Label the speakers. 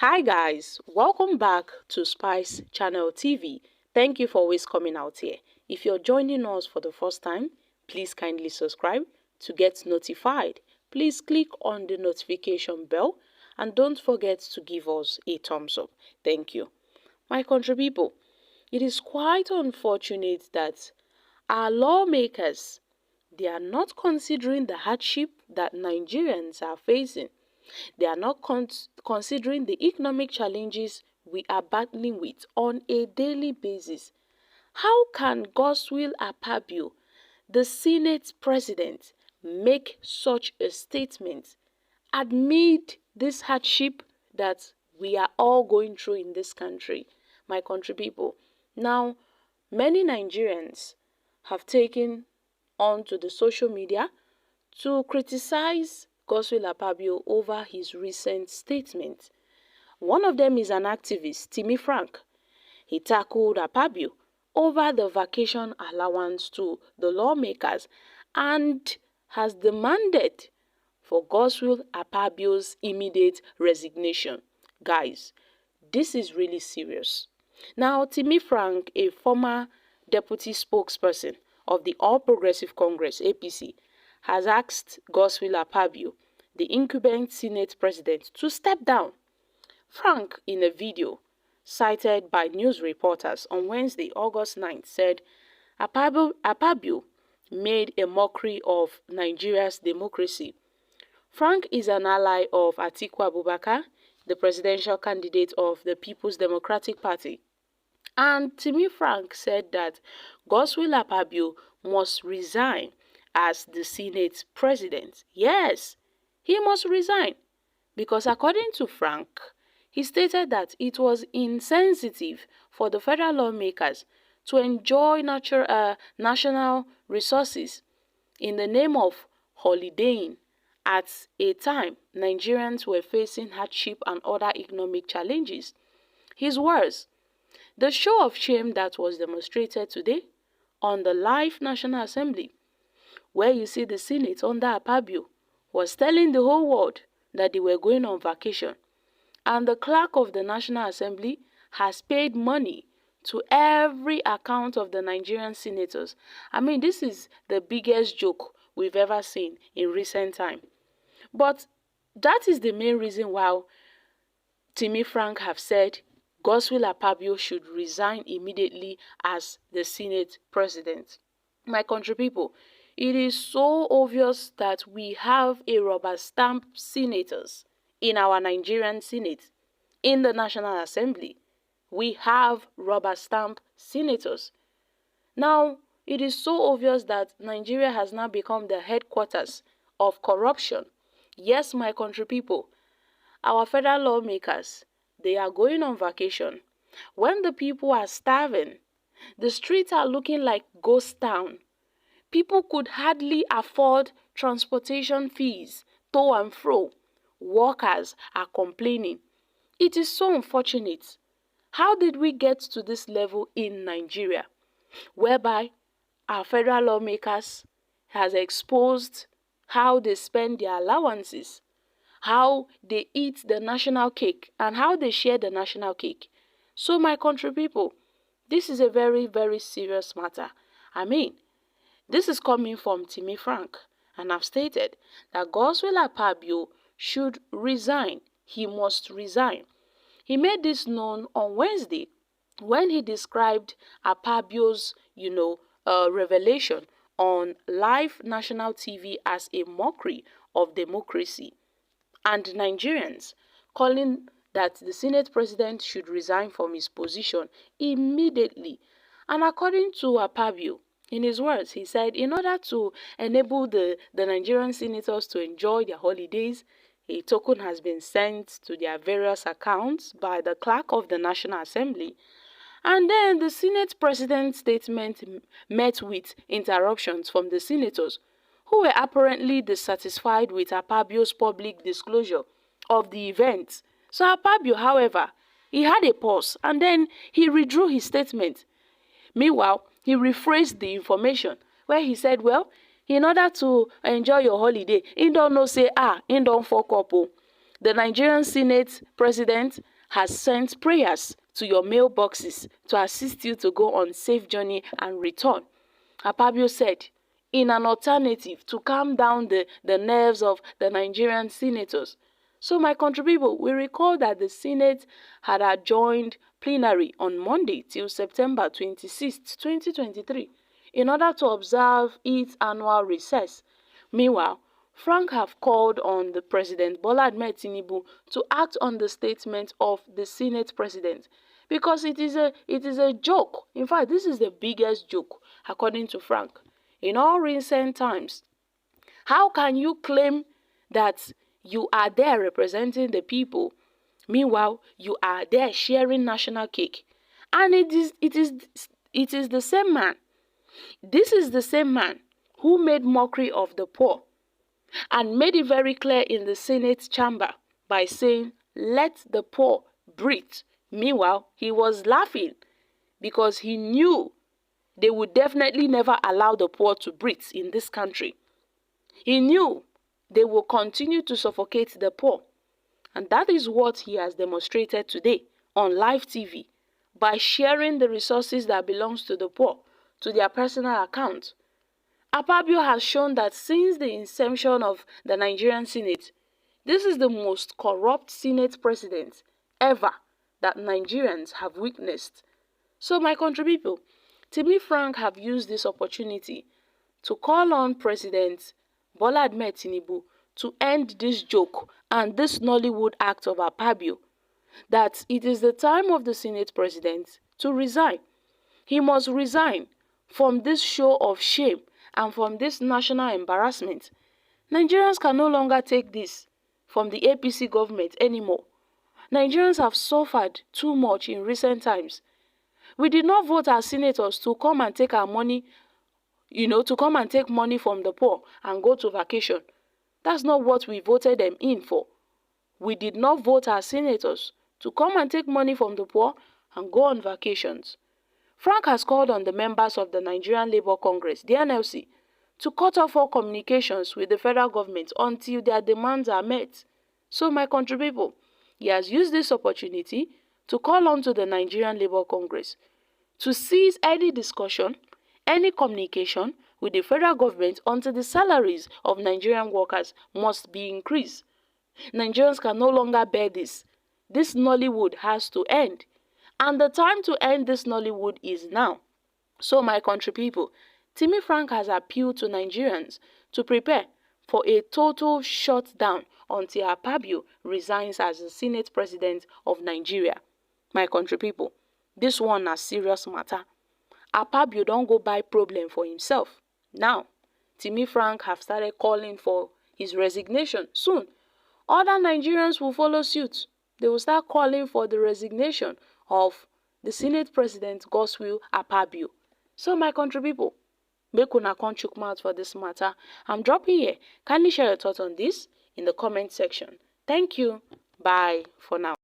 Speaker 1: Hi guys, welcome back to Spice Channel TV. Thank you for always coming out here. If you're joining us for the first time, please kindly subscribe to get notified. Please click on the notification bell and don't forget to give us a thumbs up. Thank you. My country people, it is quite unfortunate that our lawmakers, they are not considering the hardship that Nigerians are facing. They are not considering the economic challenges we are battling with on a daily basis. How can Godswill Akpabio, the Senate president, make such a statement amid this hardship that we are all going through in this country, my country people? Now, many Nigerians have taken onto the social media to criticize Godswill Akpabio over his recent statement. One of them is an activist, Timmy Frank. He tackled Akpabio over the vacation allowance to the lawmakers and has demanded for Godswill Akpabio's immediate resignation. Guys, this is really serious. Now, Timmy Frank, a former deputy spokesperson of the All Progressive Congress, APC, has asked Godswill Akpabio, the incumbent Senate president, to step down. Frank, in a video cited by news reporters on Wednesday, August 9th, said Akpabio made a mockery of Nigeria's democracy. Frank is an ally of Atiku Abubakar, the presidential candidate of the People's Democratic Party. And Timmy Frank said that Godswill Akpabio must resign as the Senate president. Yes, he must resign because according to Frank, he stated that it was insensitive for the federal lawmakers to enjoy national resources in the name of holidaying at a time Nigerians were facing hardship and other economic challenges. His words: "The show of shame that was demonstrated today on the live National Assembly, where you see the Senate under Akpabio, was telling the whole world that they were going on vacation. And the clerk of the National Assembly has paid money to every account of the Nigerian senators." I mean, this is the biggest joke we've ever seen in recent time. But that is the main reason why Timmy Frank have said Godswill Akpabio should resign immediately as the Senate president. My country people, it is so obvious that we have a rubber stamp senators in our Nigerian Senate. In the National Assembly, we have rubber stamp senators. Now, it is so obvious that Nigeria has now become the headquarters of corruption. Yes, my country people, our federal lawmakers, they are going on vacation. When the people are starving, the streets are looking like ghost town. People could hardly afford transportation fees, to and fro. Workers are complaining. It is so unfortunate. How did we get to this level in Nigeria, whereby our federal lawmakers has exposed how they spend their allowances, how they eat the national cake, and how they share the national cake? So, my country people, this is a very, very serious matter. I mean, this is coming from Timmy Frank, and I've stated that Godswill Akpabio should resign. He must resign. He made this known on Wednesday when he described Akpabio's, revelation on live national TV as a mockery of democracy, and Nigerians calling that the Senate president should resign from his position immediately. And according to Akpabio, in his words, he said in order to enable the Nigerian senators to enjoy their holidays, a token has been sent to their various accounts by the clerk of the National Assembly. And then the Senate president's statement met with interruptions from the senators, who were apparently dissatisfied with Akpabio's public disclosure of the event. So Akpabio, however, he had a pause and then he withdrew his statement. Meanwhile, he rephrased the information where he said, well, in order to enjoy your holiday, he don't know say, he don't fuck up. Oh. The Nigerian Senate President has sent prayers to your mailboxes to assist you to go on safe journey and return. Akpabio said, in an alternative to calm down the nerves of the Nigerian senators. So my country people, we recall that the Senate had adjourned plenary on Monday till September 26, 2023, in order to observe its annual recess. Meanwhile, Frank have called on the President Bola Ahmed Tinubu to act on the statement of the Senate President because it is a joke. In fact, this is the biggest joke, according to Frank. In all recent times, how can you claim that you are there representing the people, meanwhile you are there sharing national cake? And it is the same man. This is the same man who made mockery of the poor and made it very clear in the Senate chamber by saying, let the poor breathe. Meanwhile, he was laughing because he knew they would definitely never allow the poor to breathe in this country. He knew they will continue to suffocate the poor. And that is what he has demonstrated today on live TV by sharing the resources that belongs to the poor to their personal account. Akpabio has shown that since the inception of the Nigerian Senate, this is the most corrupt Senate president ever that Nigerians have witnessed. So my country people, Timi Frank have used this opportunity to call on President Bola Ahmed Tinubu to end this joke and this Nollywood act of Akpabio, that it is the time of the Senate President to resign. He must resign from this show of shame and from this national embarrassment. Nigerians can no longer take this from the APC government anymore. Nigerians have suffered too much in recent times. We did not vote as senators to come and take our money, to come and take money from the poor and go to vacation. That's not what we voted them in for. We did not vote as senators to come and take money from the poor and go on vacations. Frank has called on the members of the Nigerian Labour Congress, the NLC, to cut off all communications with the federal government until their demands are met. So my country people, he has used this opportunity to call on to the Nigerian Labour Congress to cease any discussion, any communication with the federal government until the salaries of Nigerian workers must be increased. Nigerians can no longer bear this. This Nollywood has to end. And the time to end this Nollywood is now. So my country people, Timi Frank has appealed to Nigerians to prepare for a total shutdown until Akpabio resigns as the Senate President of Nigeria. My country people, this one a serious matter. Akpabio don't go buy problem for himself. Now, Timi Frank have started calling for his resignation soon. Other Nigerians will follow suit. They will start calling for the resignation of the Senate President Godswill Akpabio. So my country people, make una come chook mouth for this matter. I'm dropping here. Kindly share your thoughts on this in the comment section. Thank you. Bye for now.